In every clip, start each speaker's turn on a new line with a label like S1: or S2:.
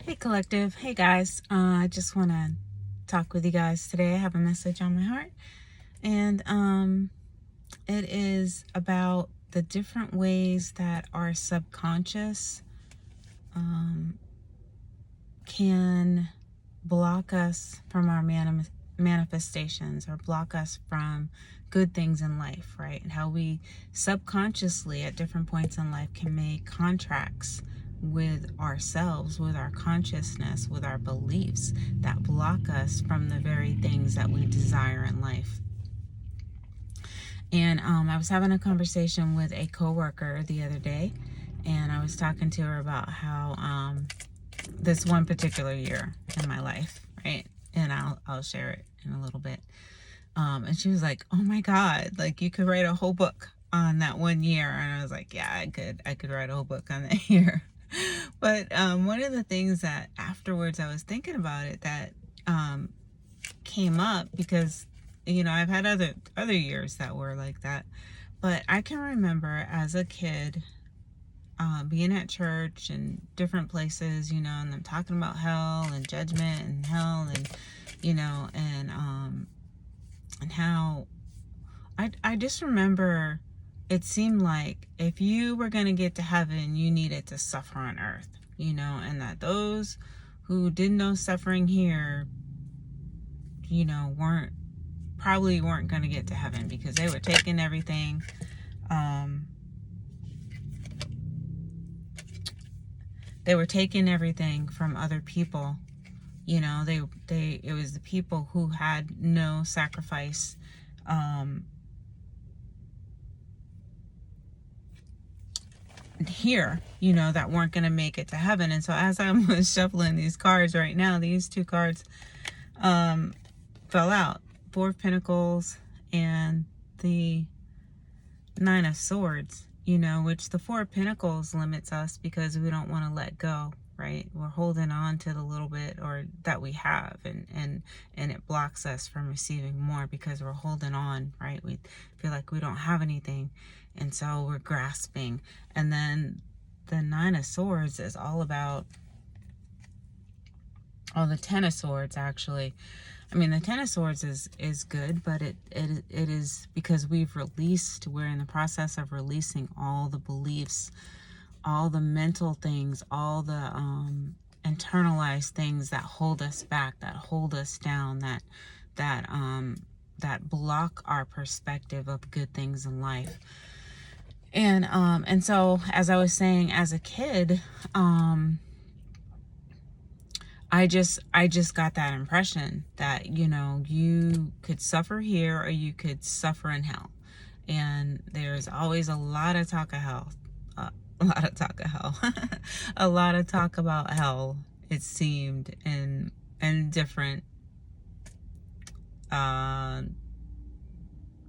S1: Hey collective, hey guys. I just want to talk with you guys today. I have a message on my heart, and it is about the different ways that our subconscious can block us from our manifestations or block us from good things in life, right? And how we subconsciously at different points in life can make contracts with ourselves, with our consciousness, with our beliefs that block us from the very things that we desire in life. And I was having a conversation with a coworker the other day, and I was talking to her about how this one particular year in my life, right? And I'll share it in a little bit. And she was like, "Oh my God, like you could write a whole book on that one year." And I was like, "Yeah, I could write a whole book on that year." But one of the things that afterwards I was thinking about it that came up because I've had other years that were like that, but I can remember as a kid being at church and different places, and them talking about hell and judgment and hell and and how I just remember it seemed like if you were going to get to heaven, you needed to suffer on earth, and that those who didn't know suffering here, weren't going to get to heaven because they were taking everything. They were taking everything from other people. It was the people who had no sacrifice here, that weren't going to make it to heaven. And so as I was shuffling these cards right now, these two cards fell out. Four of Pentacles and the Nine of Swords, which the Four of Pentacles limits us because we don't want to let go, right? We're holding on to the little bit or that we have, and it blocks us from receiving more because we're holding on, right? We feel like we don't have anything, and so we're grasping. And then the Nine of Swords is all about, the Ten of Swords actually. I mean, the Ten of Swords is good, but it is because we're in the process of releasing all the beliefs, all the mental things, all the internalized things that hold us back, that hold us down, that block our perspective of good things in life. And so as I was saying, as a kid, I just got that impression that, you could suffer here or you could suffer in hell. And there's always a lot of talk of hell. A lot of talk of hell. A lot of talk about hell, it seemed, in different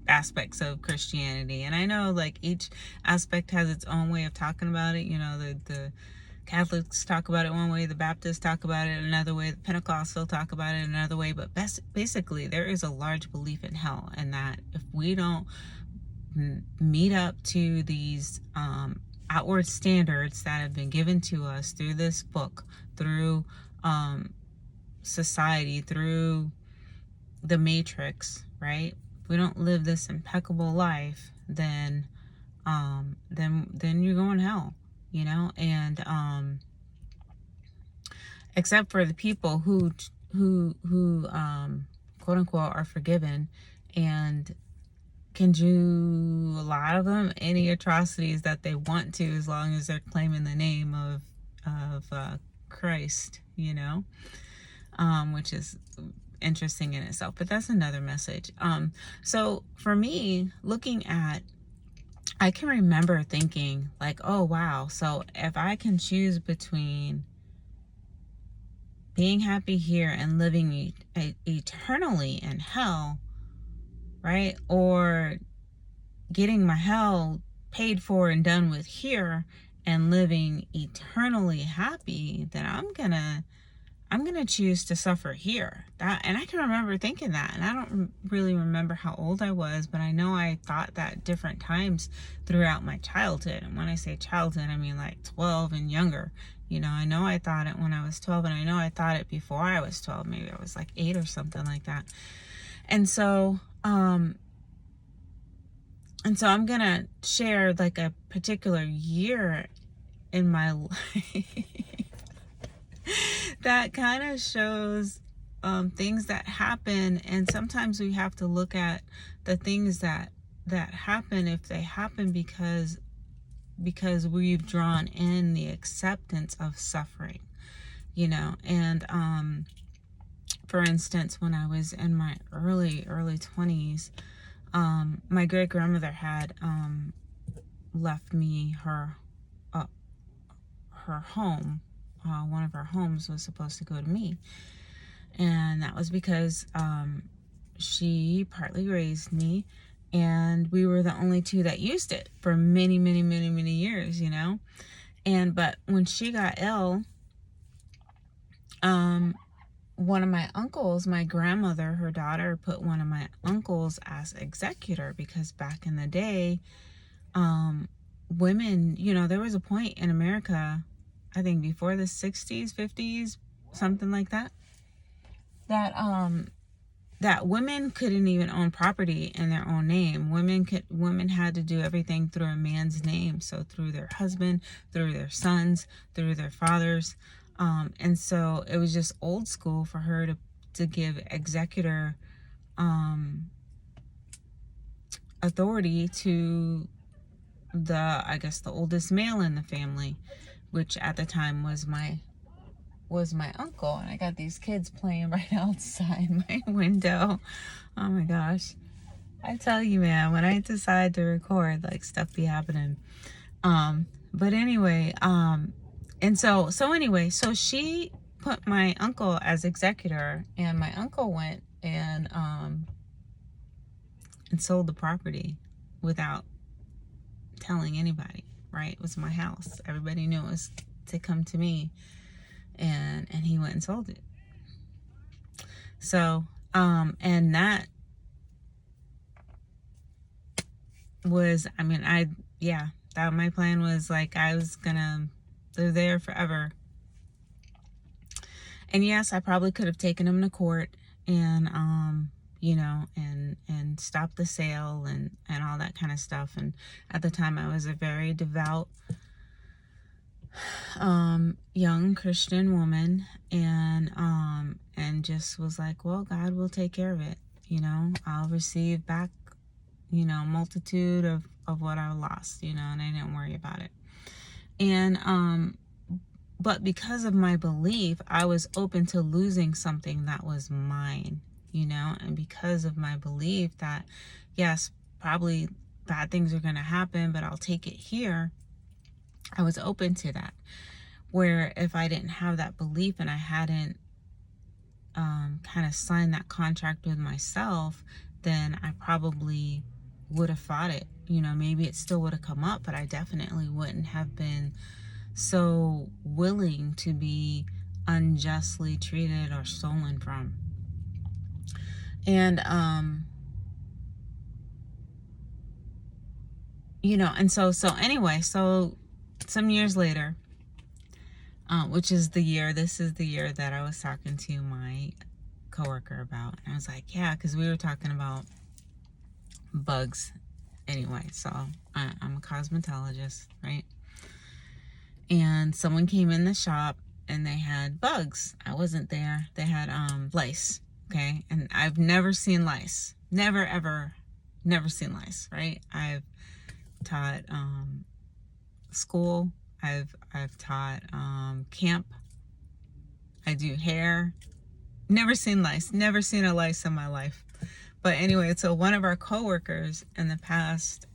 S1: aspects of Christianity. And I know like each aspect has its own way of talking about it. The Catholics talk about it one way, the Baptists talk about it another way, the Pentecostals talk about it another way, but basically there is a large belief in hell, and that if we don't meet up to these outward standards that have been given to us through this book, through society, through the Matrix, right? If we don't live this impeccable life, then you're going to hell. And except for the people who quote unquote are forgiven and can do, a lot of them, any atrocities that they want to, as long as they're claiming the name of Christ, which is interesting in itself, but that's another message. So for me, I can remember thinking like, oh wow, so if I can choose between being happy here and living eternally in hell, right, or getting my hell paid for and done with here and living eternally happy, then I'm gonna choose to suffer here. And I can remember thinking that, and I don't really remember how old I was, but I know I thought that different times throughout my childhood. And when I say childhood, I mean like 12 and younger, You know, I know I thought it when I was 12, and I know I thought it before I was 12. Maybe I was like 8 or something like that. And so, I'm gonna share like a particular year in my life that kind of shows things that happen. And sometimes we have to look at the things that happen, if they happen because we've drawn in the acceptance of suffering, you know. And for instance, when I was in my early 20s, my great grandmother had left me her home. One of her homes was supposed to go to me, and that was because she partly raised me, and we were the only two that used it for many years, you know. And but when she got ill, one of my uncles, my grandmother, her daughter, put one of my uncles as executor, because back in the day, women, you know, there was a point in America, I think before the 60s, 50s, something like that, that women couldn't even own property in their own name. Women had to do everything through a man's name, so through their husband, through their sons, through their fathers. And so it was just old school for her to give executor authority to I guess the oldest male in the family, which at the time was my uncle. And I got these kids playing right outside my window. Oh my gosh. I tell you, man, when I decide to record, like, stuff be happening. But anyway, and so she put my uncle as executor, and my uncle went and sold the property without telling anybody, right? It was my house. Everybody knew it was to come to me, and he went and sold it. So, and that was, I mean, that my plan was like, I was gonna live there forever. And yes, I probably could have taken him to court and, you know, and stop the sale and all that kind of stuff. And at the time, I was a very devout young Christian woman, and just was like, well, God will take care of it. You know, I'll receive back, you know, multitude of what I lost, you know, and I didn't worry about it. And but because of my belief, I was open to losing something that was mine, you know. And because of my belief that, yes, probably bad things are going to happen, but I'll take it here, I was open to that. Where if I didn't have that belief and I hadn't kind of signed that contract with myself, then I probably would have fought it. You know, maybe it still would have come up, but I definitely wouldn't have been so willing to be unjustly treated or stolen from. And you know, and so anyway, so some years later, which is this is the year that I was talking to my coworker about, and I was like, yeah, because we were talking about bugs anyway. So I'm a cosmetologist, right? And someone came in the shop and they had bugs. I wasn't there. They had lice, okay? And I've never seen lice. Never seen lice, right? I've taught school. I've taught camp. I do hair. Never seen lice. Never seen a lice in my life. But anyway, so one of our coworkers in the past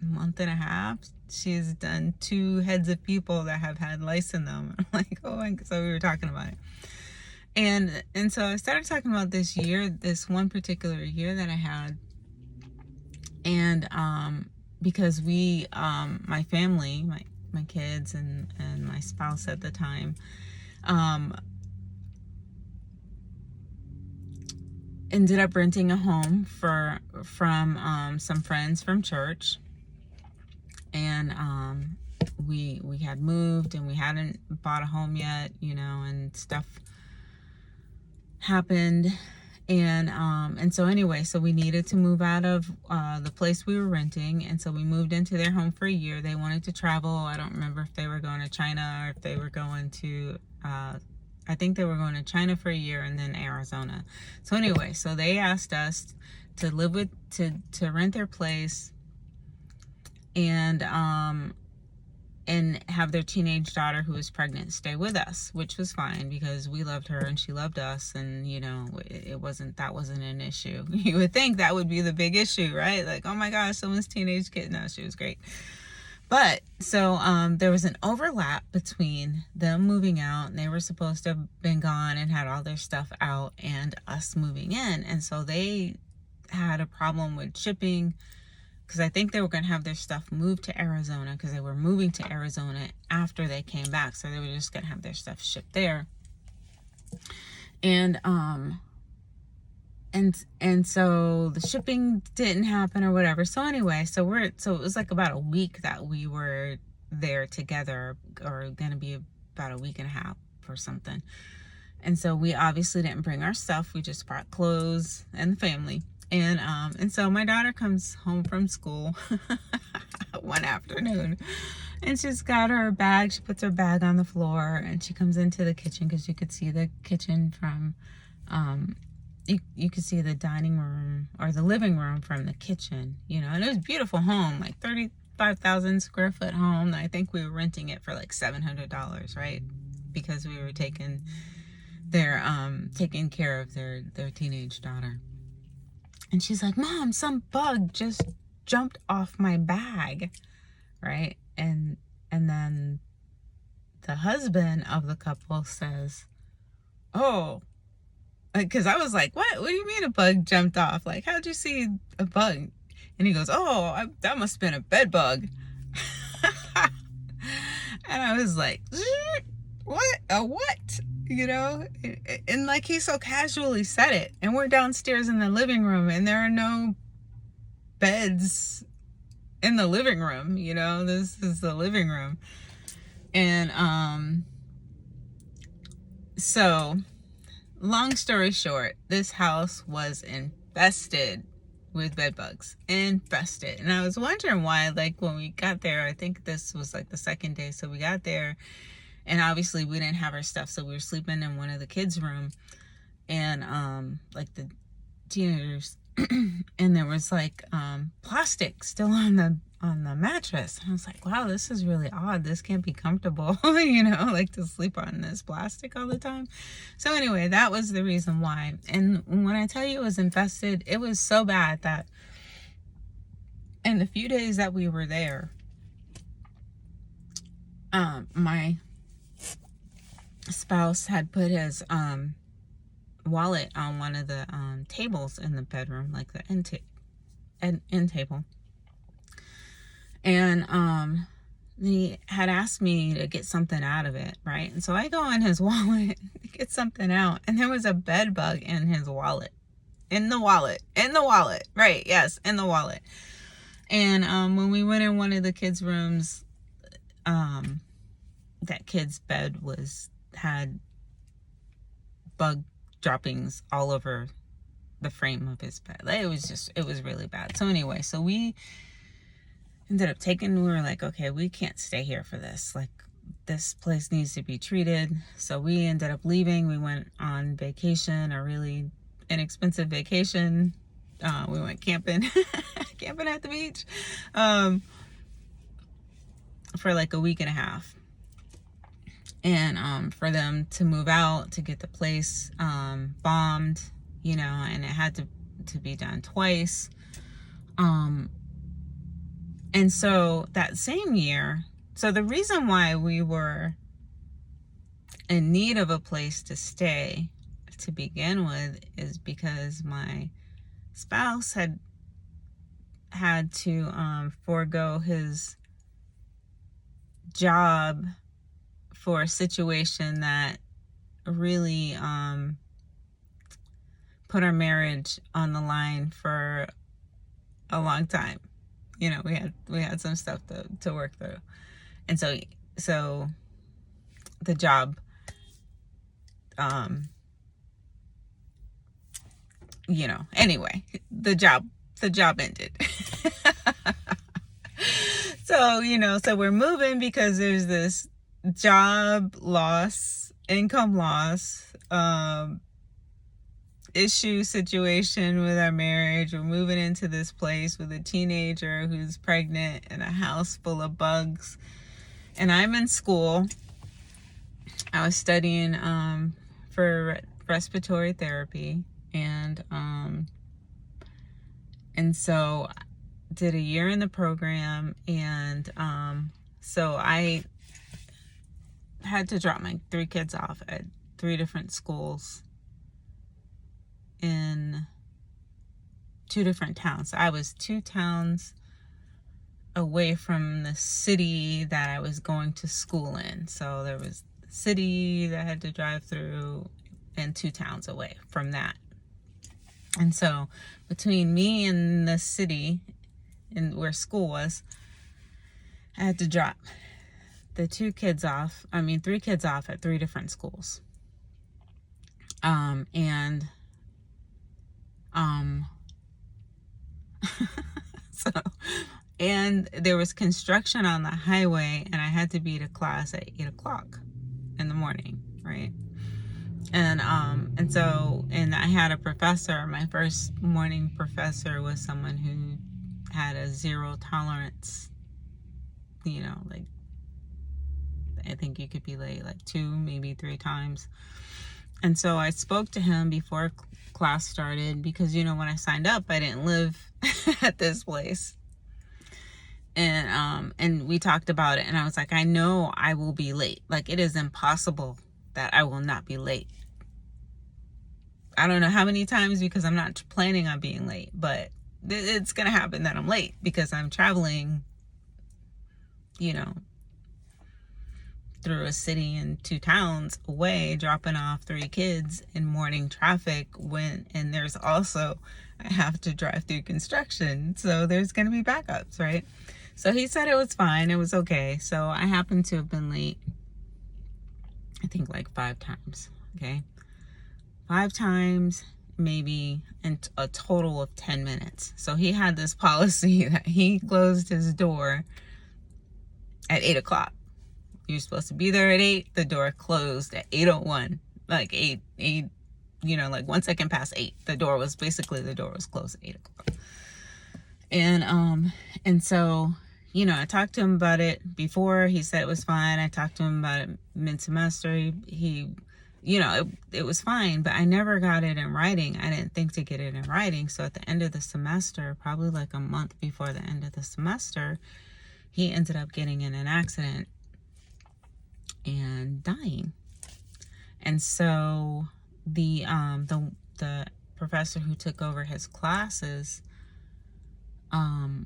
S1: month and a half, she's done 2 heads of people that have had lice in them. I'm like, oh my God. So we were talking about it. And so I started talking about this one particular year that I had. And because we, my family, my kids and my spouse at the time, ended up renting a home from some friends from church. And we had moved and we hadn't bought a home yet, you know, and stuff happened. And so anyway, so we needed to move out of the place we were renting, and so we moved into their home for a year. They wanted to travel. I don't remember if they were going to China or if they were going to I think they were going to China for a year and then Arizona. So anyway, so they asked us to live with to rent their place and have their teenage daughter who was pregnant stay with us, which was fine because we loved her and she loved us, and you know, that wasn't an issue. You would think that would be the big issue, right? Like, oh my gosh, someone's teenage kid. No, she was great. But so there was an overlap between them moving out, and they were supposed to have been gone and had all their stuff out, and us moving in. And so they had a problem with shipping, because I think they were going to have their stuff moved to Arizona, because they were moving to Arizona after they came back. So they were just going to have their stuff shipped there. And so the shipping didn't happen or whatever. So anyway, so it was like about a week that we were there together, or going to be about a week and a half or something. And so we obviously didn't bring our stuff. We just brought clothes and the family. And so my daughter comes home from school one afternoon, and she's got her bag. She puts her bag on the floor, and she comes into the kitchen, because you could see the kitchen from, you could see the dining room or the living room from the kitchen, you know. And it was a beautiful home, like 35,000 square foot home. I think we were renting it for like $700, right? Because we were taking care of their teenage daughter. And she's like, Mom, some bug just jumped off my bag, right? And then the husband of the couple says, oh, because I was like, what do you mean a bug jumped off? Like, how'd you see a bug? And he goes, oh, that must have been a bed bug. And I was like, what? A what? You know? And like, he so casually said it. And we're downstairs in the living room, and there are no beds in the living room, you know? This is the living room. And so long story short, this house was infested with bed bugs. Infested. And I was wondering why, like, when we got there, I think this was like the second day. So we got there, and obviously we didn't have our stuff, so we were sleeping in one of the kids' room, and like the teenagers, and there was like plastic still on the mattress. And I was like, wow, this is really odd. This can't be comfortable, you know, like to sleep on this plastic all the time. So anyway, that was the reason why. And when I tell you it was infested, it was so bad that in the few days that we were there, my spouse had put his wallet on one of the tables in the bedroom, like the end table. And he had asked me to get something out of it, right? And so I go in his wallet to get something out, and there was a bed bug in his wallet. In the wallet, right? Yes, in the wallet. And when we went in one of the kids' rooms, that kid's bed had bug droppings all over the frame of his bed. It was really bad. So anyway, so we ended up we were like, okay, we can't stay here for this. Like, this place needs to be treated. So we ended up leaving. We went on vacation, a really inexpensive vacation. We went camping, camping at the beach, for like a week and a half. And for them to move out, to get the place bombed, you know, and it had to be done twice. And so that same year, so the reason why we were in need of a place to stay to begin with is because my spouse had to forego his job for a situation that really put our marriage on the line for a long time. You know, we had some stuff to work through. And so the job, anyway, the job ended. So we're moving because there's this job loss, income loss, issue situation with our marriage. We're moving into this place with a teenager who's pregnant in a house full of bugs. And I'm in school. I was studying for respiratory therapy, and so did a year in the program, and so I had to drop my 3 kids off at 3 different schools in 2 different towns. I was 2 towns away from the city that I was going to school in. So there was the city that I had to drive through and 2 towns away from that. And so between me and the city and where school was, I had to drop the 3 kids off at 3 different schools. And there was construction on the highway, and I had to be to class at 8 o'clock in the morning, right? And I had a professor. My first morning professor was someone who had a 0 tolerance, like, I think you could be late like 2, maybe 3 times. And so I spoke to him before class started because, when I signed up, I didn't live at this place. And we talked about it, and I was like, I know I will be late. Like, it is impossible that I will not be late. I don't know how many times, because I'm not planning on being late, but it's going to happen that I'm late because I'm traveling, through a city and 2 towns away, dropping off 3 kids in morning traffic and there's also, I have to drive through construction. So there's going to be backups, right? So he said it was fine. It was okay. So I happened to have been late, I think like 5 times. Okay. 5 times, maybe, and a total of 10 minutes. So he had this policy that he closed his door at 8 o'clock. You're supposed to be there at 8. The door closed at 8:01. Like 8, like 1 second past 8. The door was closed at 8 o'clock. And so, I talked to him about it before. He said it was fine. I talked to him about it mid-semester. He it was fine, but I never got it in writing. I didn't think to get it in writing. So at the end of the semester, probably like a month before the end of the semester, he ended up getting in an accident and dying. And so the professor who took over his classes had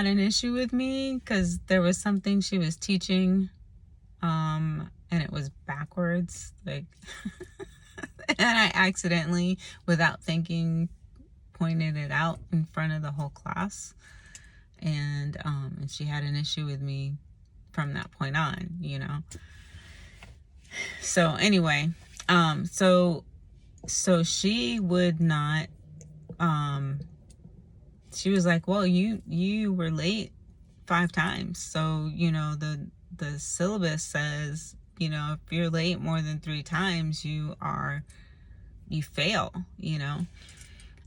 S1: an issue with me because there was something she was teaching and it was backwards, like and I accidentally, without thinking, pointed it out in front of the whole class. And she had an issue with me from that point on, So anyway, so she would not, she was like, well, you were late 5 times. So, the syllabus says, if you're late more than 3 times, you fail,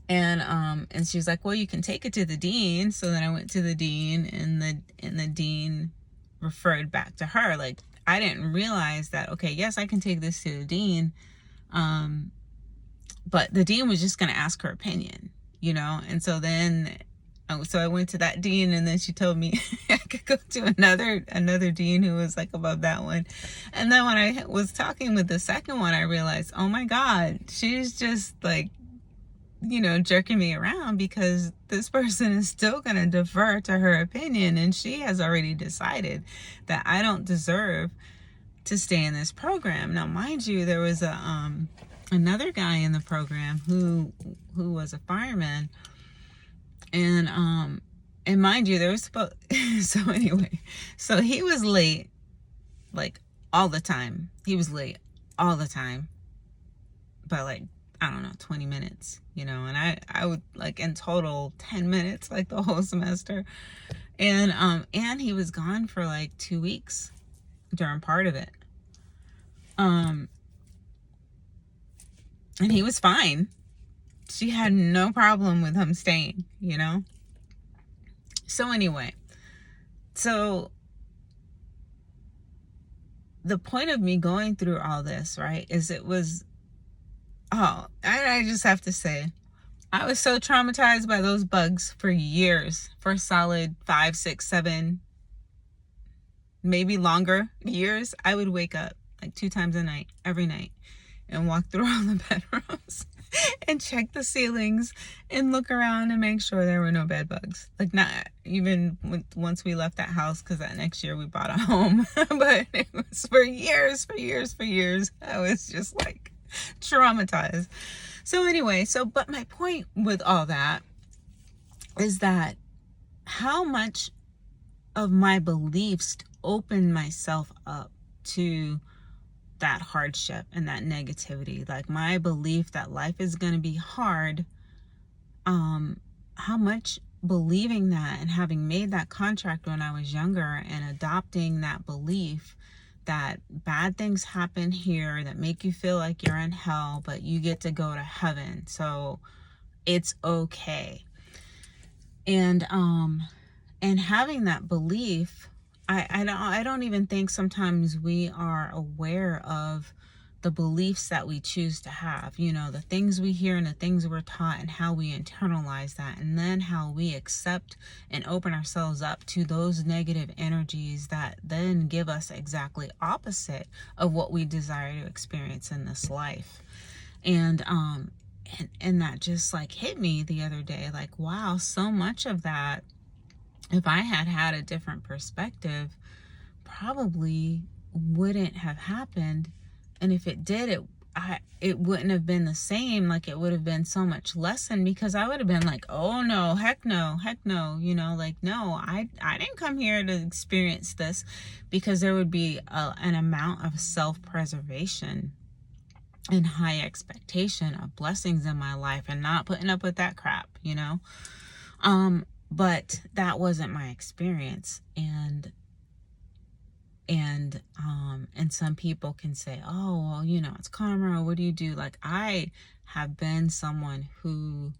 S1: And she was like, well, you can take it to the dean. So then I went to the dean, and the dean referred back to her. Like, I didn't realize that, okay, yes, I can take this to the dean. But the dean was just going to ask her opinion, And so then, so I went to that dean, and then she told me I could go to another dean who was like above that one. And then when I was talking with the second one, I realized, oh my God, she's just like, jerking me around because this person is still going to defer to her opinion. And she has already decided that I don't deserve to stay in this program. Now, mind you, there was another guy in the program who was a fireman. And And mind you, there was supposed, so anyway, so he was late, like all the time. He was late all the time by like, I don't know, 20 minutes, you know, and I would like in total 10 minutes, like the whole semester. And he was gone for like 2 weeks during part of it. And he was fine. She had no problem with him staying, you know? So anyway, so the point of me going through all this, right, is it was, I just have to say, I was so traumatized by those bugs for years, for a solid 5, 6, 7, maybe longer years. I would wake up like 2 times a night, every night, and walk through all the bedrooms and check the ceilings and look around and make sure there were no bed bugs. Like, not even once we left that house, because that next year we bought a home. But it was for years. I was just like traumatized. So anyway, but my point with all that is that how much of my beliefs opened myself up to that hardship and that negativity. Like my belief that life is going to be hard, how much believing that and having made that contract when I was younger and adopting that belief that bad things happen here that make you feel like you're in hell, but you get to go to heaven. So it's okay. And having that belief, I don't even think sometimes we are aware of the beliefs that we choose to have, you know, the things we hear and the things we're taught and how we internalize that, and then how we accept and open ourselves up to those negative energies that then give us exactly opposite of what we desire to experience in this life. And that just like hit me the other day, like, wow, so much of that, if I had a different perspective, probably wouldn't have happened. And if it did, it wouldn't have been the same. Like, it would have been so much lessened, because I would have been like, oh no, heck no, you know, like, no, I didn't come here to experience this, because there would be an amount of self-preservation and high expectation of blessings in my life and not putting up with that crap, you know? But that wasn't my experience. And some people can say, oh, well, you know, it's karma, or what do you do? Like, I have been someone who,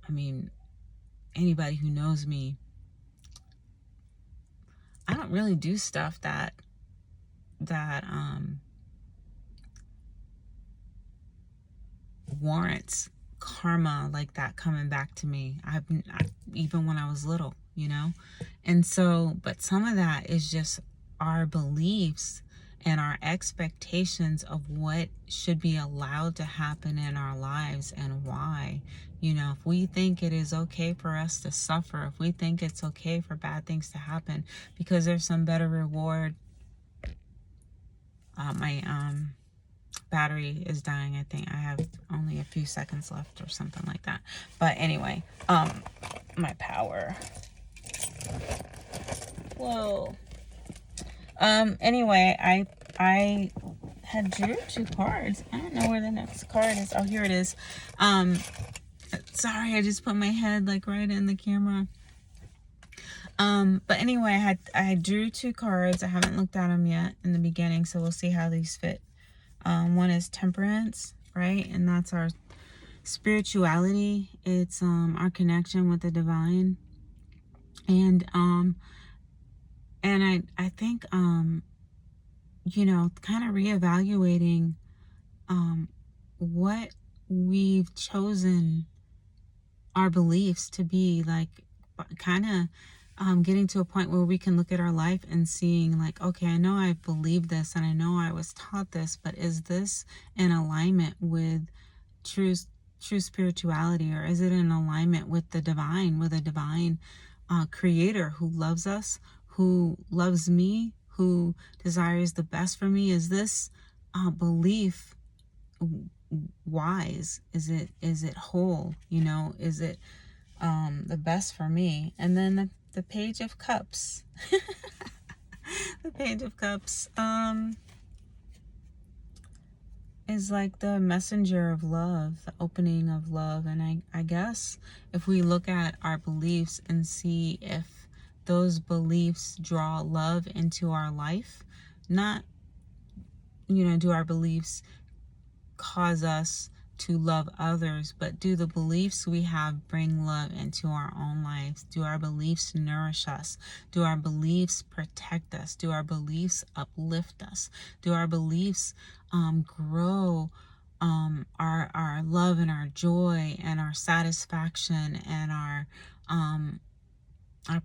S1: I mean, anybody who knows me, I don't really do stuff that warrants karma like that coming back to me. Even when I was little, you know? And so, but some of that is just our beliefs and our expectations of what should be allowed to happen in our lives and why. You know, if we think it is okay for us to suffer, if we think it's okay for bad things to happen because there's some better reward. My battery is dying. I think I have only a few seconds left or something like that. But anyway, my power. Whoa. Anyway, I had drew 2 cards. I don't know where the next card is. Oh, here it is. Sorry, I just put my head like right in the camera. But anyway, I drew 2 cards. I haven't looked at them yet in the beginning, so we'll see how these fit. One is Temperance, right? And that's our spirituality. It's our connection with the divine. And I think you know, kind of reevaluating what we've chosen our beliefs to be, like, kind of getting to a point where we can look at our life and seeing like, okay, I know I believe this and I know I was taught this, but is this in alignment with true spirituality, or is it in alignment with the divine, with a divine creator who loves us, who loves me, who desires the best for me? Is this belief wise? Is it whole? You know, is it the best for me. And then the Page of Cups. The Page of Cups is like the messenger of love, the opening of love. And I guess if we look at our beliefs and see if those beliefs draw love into our life, not, do our beliefs cause us to love others, but do the beliefs we have bring love into our own lives? Do our beliefs nourish us? Do our beliefs protect us? Do our beliefs uplift us? Do our beliefs grow our love and our joy and our satisfaction and our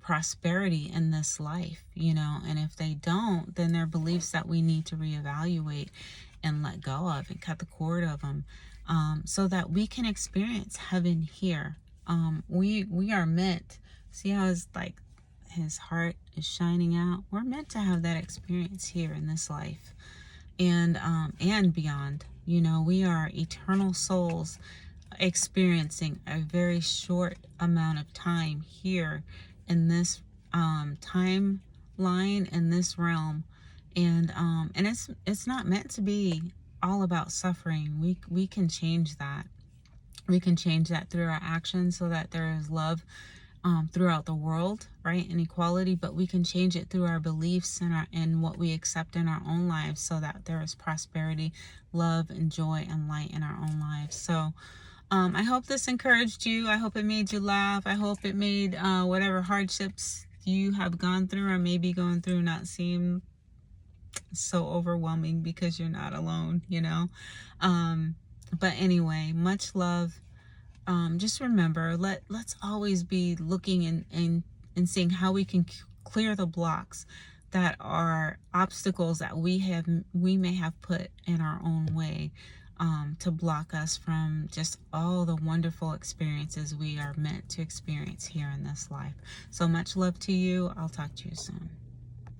S1: prosperity in this life, and if they don't, then they're beliefs that we need to reevaluate and let go of and cut the cord of them, so that we can experience heaven here. We are meant, see how his heart is shining out? We're meant to have that experience here in this life and beyond. We are eternal souls experiencing a very short amount of time here in this timeline, in this realm, and it's not meant to be all about suffering. We can change that. We can change that through our actions, so that there is love throughout the world, right, and equality. But we can change it through our beliefs and what we accept in our own lives, so that there is prosperity, love, and joy and light in our own lives. So I hope this encouraged you. I hope it made you laugh. I hope it made whatever hardships you have gone through or maybe going through not seem so overwhelming, because you're not alone, But anyway, much love. Just remember, let's always be looking and seeing how we can clear the blocks that are obstacles that we may have put in our own way, to block us from just all the wonderful experiences we are meant to experience here in this life. So much love to you. I'll talk to you soon.